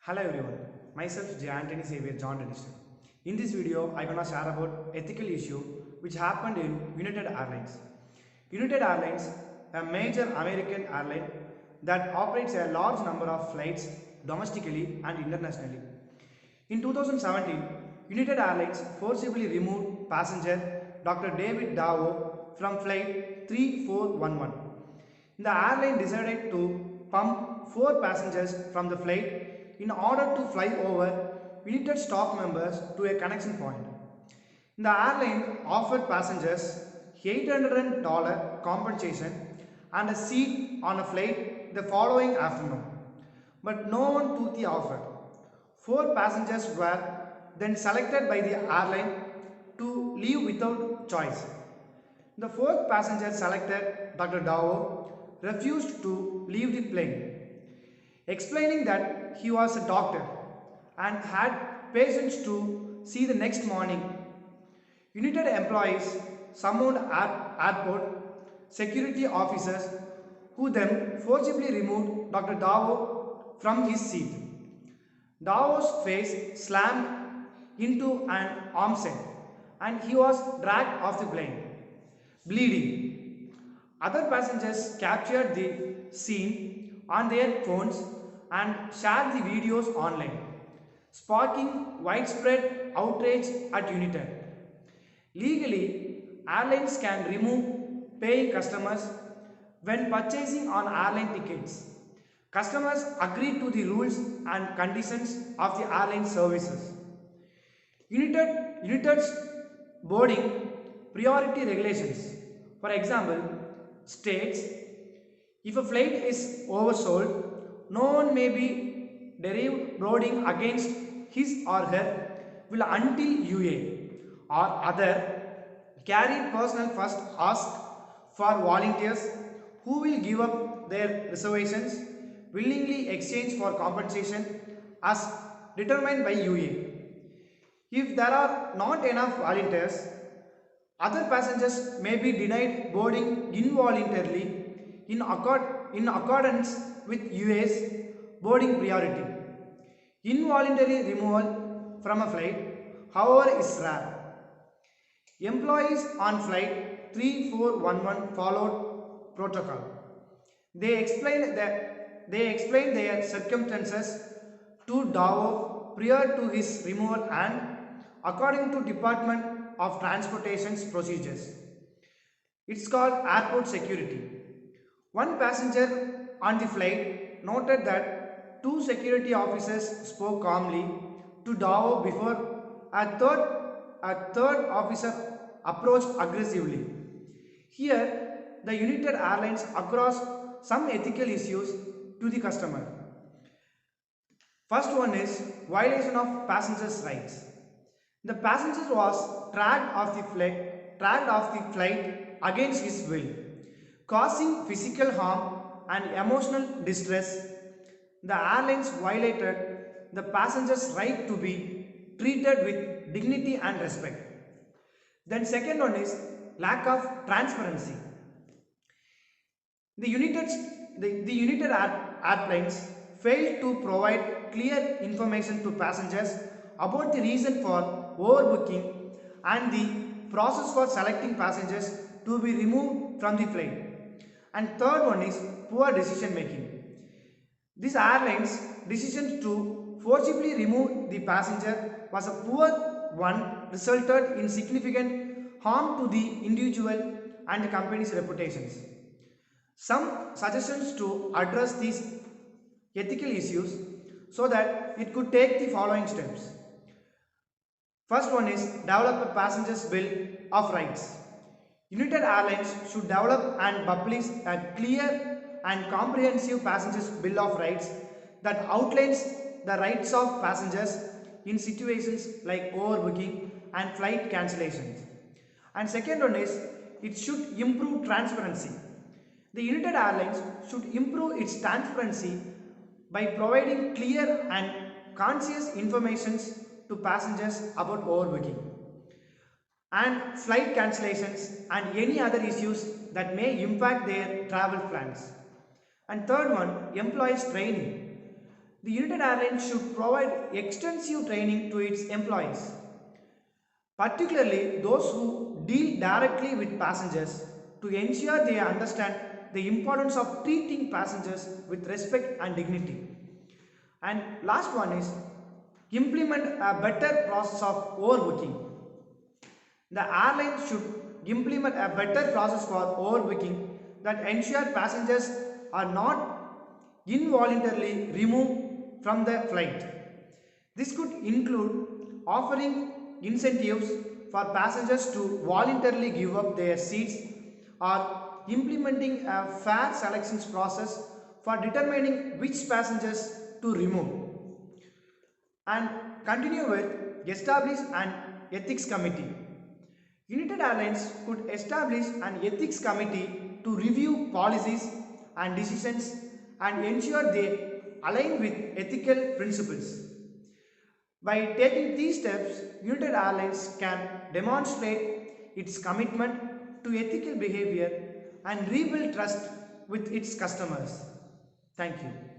Hello everyone, myself J. Anthony Xavier John Reniston. In this video, I'm gonna share about ethical issue which happened in United Airlines. United Airlines, a major American airline that operates a large number of flights domestically and internationally. In 2017, United Airlines forcibly removed passenger Dr. David Davo from flight 3411. The airline decided to pump 4 passengers from the flight in order to fly over United staff members to a connection point. The airline offered passengers $800 compensation and a seat on a flight the following afternoon, but no one took the offer. 4 passengers were then selected by the airline to leave without choice. The 4th passenger selected, Dr. Davo, refused to leave the plane, explaining that he was a doctor and had patients to see the next morning. United employees summoned airport security officers who then forcibly removed Dr. Davo from his seat. Davo's face slammed into an armset and he was dragged off the plane, bleeding. Other passengers captured the scene on their phones and shared the videos online, sparking widespread outrage at United. Legally, airlines can remove paying customers when purchasing on airline tickets. Customers agree to the rules and conditions of the airline services. United's boarding priority regulations, for example, states if a flight is oversold, no one may be derived boarding against his or her will until UA or other carried personnel first ask for volunteers who will give up their reservations willingly exchange for compensation as determined by UA. If there are not enough volunteers, other passengers may be denied boarding involuntarily in accordance with UA's boarding priority. Involuntary removal from a flight, however, is rare. Employees on flight 3411 followed protocol. They explained their circumstances to Davo prior to his removal and according to Department of Transportation's procedures. It's called airport security. One passenger on the flight noted that 2 security officers spoke calmly to Davo before a third officer approached aggressively. Here, the United Airlines across some ethical issues to the customer. First one is violation of passengers' rights. The passenger was dragged off the flight against his will, causing physical harm and emotional distress. The airlines violated the passenger's right to be treated with dignity and respect. Then second one is lack of transparency. The United Airlines failed to provide clear information to passengers about the reason for overbooking and the process for selecting passengers to be removed from the flight. And third one is poor decision making. This airline's decision to forcibly remove the passenger was a poor one, resulted in significant harm to the individual and the company's reputations. Some suggestions to address these ethical issues so that it could take the following steps. First one is develop a passenger's bill of rights. United Airlines should develop and publish a clear and comprehensive passenger's bill of rights that outlines the rights of passengers in situations like overbooking and flight cancellations. And second one is it should improve transparency. The United Airlines should improve its transparency by providing clear and conscious information to passengers about overbooking and flight cancellations and any other issues that may impact their travel plans. And third one, employees training. The United Airlines should provide extensive training to its employees, particularly those who deal directly with passengers, to ensure they understand the importance of treating passengers with respect and dignity. And last one is implement a better process of overbooking. The airline should implement a better process for overbooking that ensure passengers are not involuntarily removed from the flight. This could include offering incentives for passengers to voluntarily give up their seats or implementing a fair selections process for determining which passengers to remove. And continue with establish an ethics committee. United Airlines could establish an ethics committee to review policies and decisions and ensure they align with ethical principles. By taking these steps, United Airlines can demonstrate its commitment to ethical behavior and rebuild trust with its customers. Thank you.